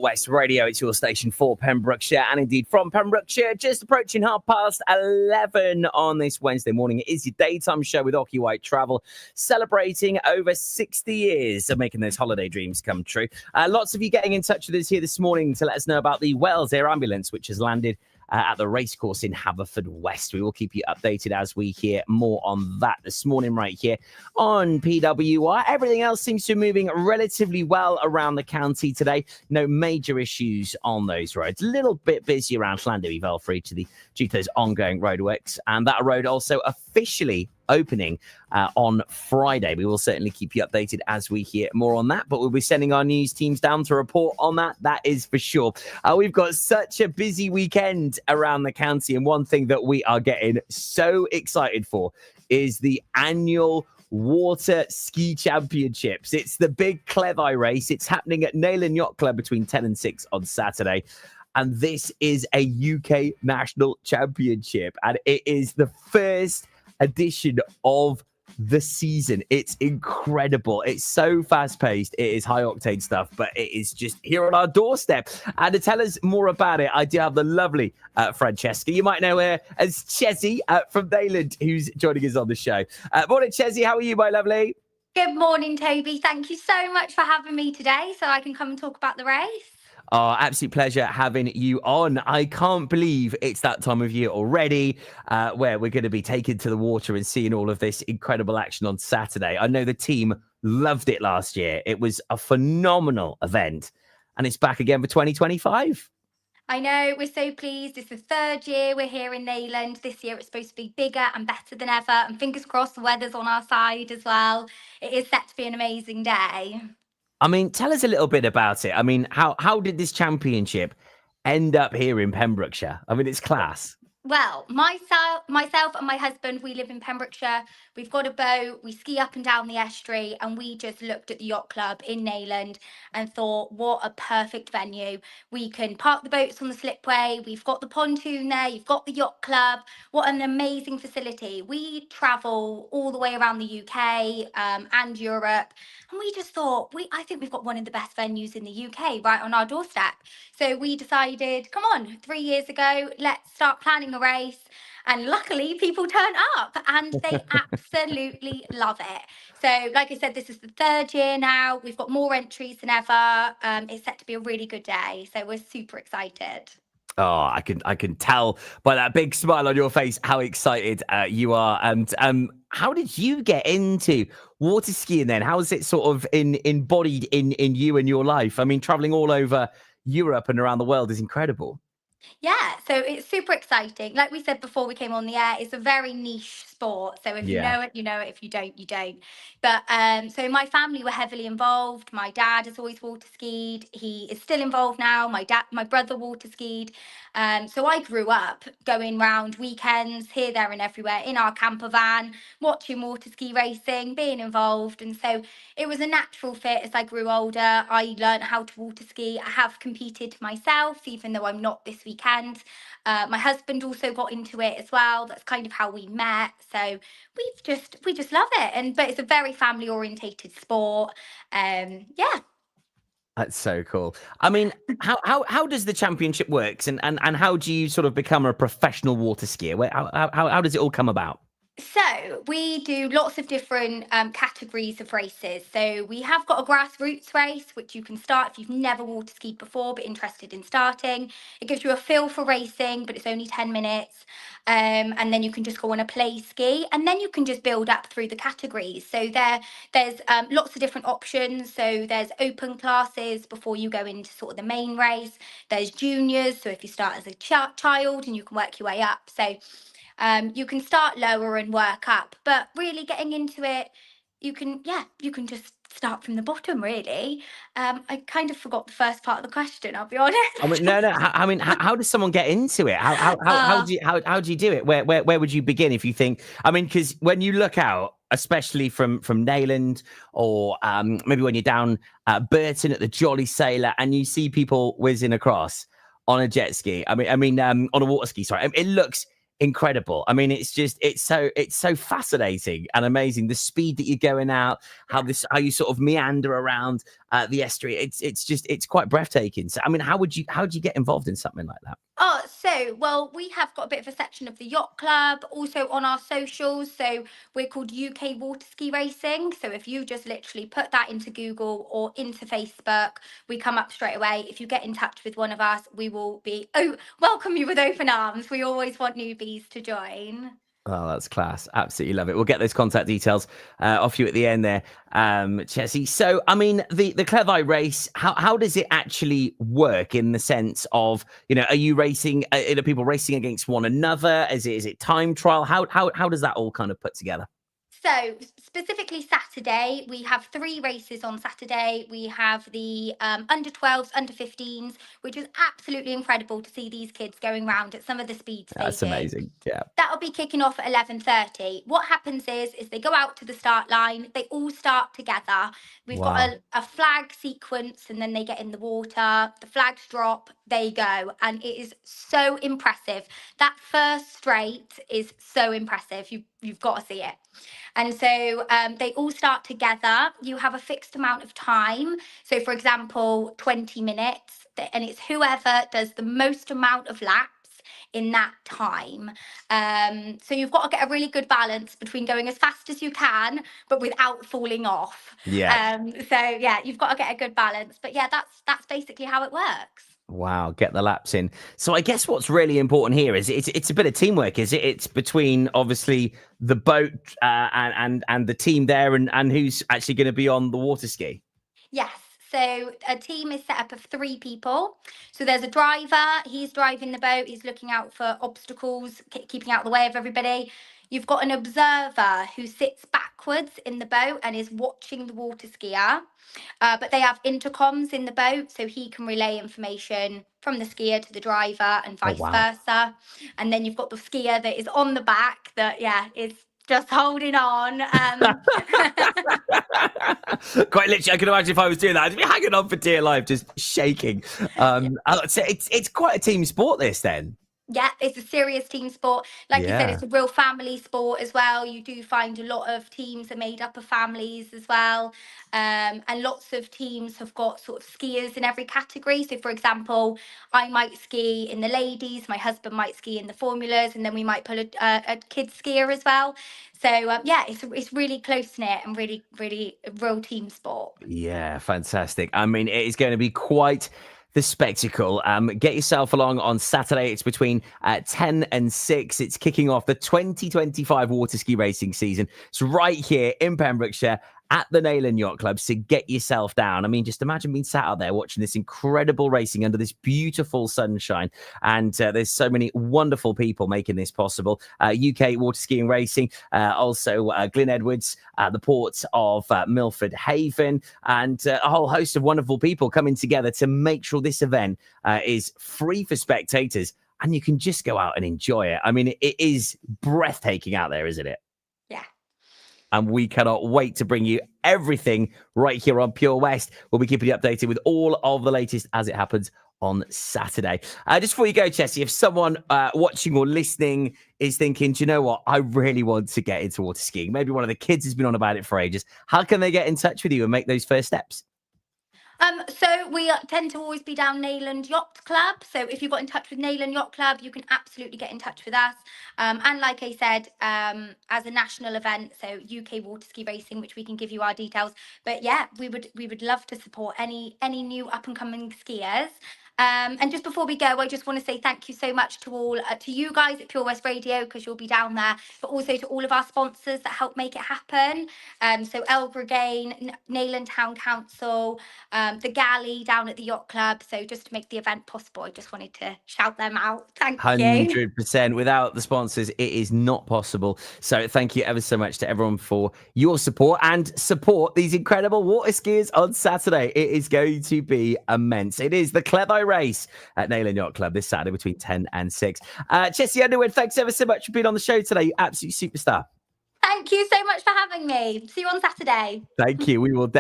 West Radio, it's your station for Pembrokeshire, and indeed from Pembrokeshire, just approaching 11:30 on this Wednesday morning. It is your daytime show with Ocky White Travel, celebrating over 60 years of making those holiday dreams come true. Lots of you getting in touch with us here this morning to let us know about the Wells Air Ambulance, which has landed at the racecourse in Haverfordwest. We will keep you updated as we hear more on that this morning right here on PWR. Everything else seems to be moving relatively well around the county today. No major issues on those roads. A little bit busy around Llandudno Velfrey due to those ongoing roadworks. And that road also officially opening on Friday. We will certainly keep you updated as we hear more on that, but we'll be sending our news teams down to report on that is for sure. We've got such a busy weekend around the county, and one thing that we are getting so excited for is the annual Water Ski Championships. It's the big Clevi race. It's happening at Neyland Yacht Club between 10 and 6 on Saturday. And this is a UK national championship, and it is the first edition of the season. It's incredible. It's so fast-paced. It is high-octane stuff, but it is just here on our doorstep. And to tell us more about it, I do have the lovely Francesca. You might know her as Chezzy from Neyland, who's joining us on the show. Morning, Chezzy. How are you, my lovely? Good morning, Toby. Thank you so much for having me today so I can come and talk about the race. Oh, absolute pleasure having you on. I can't believe it's that time of year already where we're going to be taken to the water and seeing all of this incredible action on Saturday. I know the team loved it last year. It was a phenomenal event, and it's back again for 2025. I know, we're so pleased. It's the third year we're here in Neyland. This year it's supposed to be bigger and better than ever, and fingers crossed the weather's on our side as well. It is set to be an amazing day. I mean, tell us a little bit about it. I mean, how did this championship end up here in Pembrokeshire? I mean, it's class. Well, myself and my husband, we live in Pembrokeshire. We've got a boat, we ski up and down the estuary, and we just looked at the yacht club in Neyland and thought, what a perfect venue. We can park the boats on the slipway, we've got the pontoon there, you've got the yacht club. What an amazing facility. We travel all the way around the UK and Europe, and we just thought, I think we've got one of the best venues in the UK right on our doorstep. So we decided, come on, 3 years ago, let's start planning a race. And luckily, people turn up and they absolutely love it. So, like I said, this is the third year now. We've got more entries than ever. It's set to be a really good day. So we're super excited. Oh, I can tell by that big smile on your face how excited you are. And how did you get into water skiing then? How is it sort of embodied in you and your life? I mean, traveling all over Europe and around the world is incredible. Yeah, so it's super exciting. Like we said before we came on the air, it's a very niche sport. So if you know it, you know it. If you don't, you don't. But so my family were heavily involved. My dad has always water skied. He is still involved now. My brother water skied. So I grew up going round weekends here, there, and everywhere in our camper van, watching water ski racing, being involved. And so it was a natural fit as I grew older. I learned how to water ski. I have competed myself, even though I'm not this weekend. My husband also got into it as well. That's kind of how we met. So we just love it. But it's a very family orientated sport. Yeah. That's so cool. I mean, how does the championship works, and how do you sort of become a professional water skier? How does it all come about? So we do lots of different categories of races. So we have got a grassroots race, which you can start if you've never water skied before but interested in starting. It gives you a feel for racing, but it's only 10 minutes. And then you can just go on a play ski, and then you can just build up through the categories. So there's lots of different options. So there's open classes before you go into sort of the main race. There's juniors. So if you start as a child and you can work your way up. So you can start lower and work up, but really getting into it, you can just start from the bottom, really. I kind of forgot the first part of the question, I'll be honest. I mean, no. I mean, how does someone get into it? How do you do it? Where would you begin if you think? I mean, because when you look out, especially from Neyland, or maybe when you're down Burton at the Jolly Sailor, and you see people whizzing across on a jet ski. I mean, on a water ski. Sorry, it looks incredible. I mean, it's so fascinating and amazing. The speed that you're going out, how you sort of meander around the estuary. It's quite breathtaking. So, I mean, how would you get involved in something like that? Oh, well, we have got a bit of a section of the yacht club also on our socials. So we're called UK Water Ski Racing. So if you just literally put that into Google or into Facebook, we come up straight away. If you get in touch with one of us, we will welcome you with open arms. We always want newbies to join. Oh, that's class. Absolutely love it. We'll get those contact details off you at the end there, Chessie. So, I mean, the Cleddau race, how does it actually work in the sense of, are you racing, are people racing against one another? Is it time trial? How does that all kind of put together? So specifically Saturday, we have 3 races on Saturday. We have the under 12s, under 15s, which is absolutely incredible to see these kids going round at some of the speeds they That's do. amazing. Yeah. That'll be kicking off at 11:30. What happens is they go out to the start line. They all start together. We've Wow. got a flag sequence, and then they get in the water. The flags drop. They go, and it is so impressive. That first straight is so impressive. You've got to see it. And so they all start together. You have a fixed amount of time. So, for example, 20 minutes, and it's whoever does the most amount of laps in that time. So you've got to get a really good balance between going as fast as you can, but without falling off. Yeah. So yeah, you've got to get a good balance. But yeah, that's basically how it works. Wow, get the laps in. So I guess what's really important here is it's a bit of teamwork, is it? It's between obviously the boat and the team there and who's actually going to be on the water ski. Yes. So a team is set up of 3 people. So there's a driver. He's driving the boat. He's looking out for obstacles, keeping out the way of everybody. You've got an observer who sits backwards in the boat and is watching the water skier. But they have intercoms in the boat, so he can relay information from the skier to the driver and vice versa. And then you've got the skier that is on the back that, is just holding on. Quite literally, I can imagine if I was doing that, I'd be hanging on for dear life, just shaking. So it's quite a team sport, this then. Yeah, it's a serious team sport. Like you said, it's a real family sport as well. You do find a lot of teams are made up of families as well. And lots of teams have got sort of skiers in every category. So, for example, I might ski in the ladies, my husband might ski in the formulas, and then we might pull a kid skier as well. So, it's really close knit and really, really a real team sport. Yeah, fantastic. I mean, it is going to be quite the spectacle. Get yourself along on Saturday. It's between 10 and 6. It's kicking off the 2025 water ski racing season. It's right here in Pembrokeshire at the Neyland Yacht Club. So get yourself down. I mean, just imagine being sat out there watching this incredible racing under this beautiful sunshine. And there's so many wonderful people making this possible. UK Water Skiing Racing, also Glyn Edwards, the port of Milford Haven, and a whole host of wonderful people coming together to make sure this event is free for spectators and you can just go out and enjoy it. I mean, it is breathtaking out there, isn't it? Yeah. And we cannot wait to bring you everything right here on Pure West. We'll be keeping you updated with all of the latest as it happens on Saturday. Just before you go, Chessie, if someone watching or listening is thinking, do you know what? I really want to get into water skiing. Maybe one of the kids has been on about it for ages. How can they get in touch with you and make those first steps? So we tend to always be down Neyland Yacht Club. So if you got in touch with Neyland Yacht Club, you can absolutely get in touch with us. And like I said, as a national event, so UK Water Ski Racing, which we can give you our details. But yeah, we would love to support any new up and coming skiers. And just before we go, I just want to say thank you so much to all, to you guys at Pure West Radio, because you'll be down there, but also to all of our sponsors that help make it happen. So Elgragain, Neyland Town Council, the galley down at the Yacht Club. So just to make the event possible, I just wanted to shout them out. Thank you. 100%. Without the sponsors, it is not possible. So thank you ever so much to everyone for your support and support these incredible water skiers on Saturday. It is going to be immense. It is the Cleddau race at Neyland Yacht Club this Saturday between 10 and 6. Chessie Underwood, thanks ever so much for being on the show today. You absolute superstar. Thank you so much for having me. See you on Saturday. Thank you. We will definitely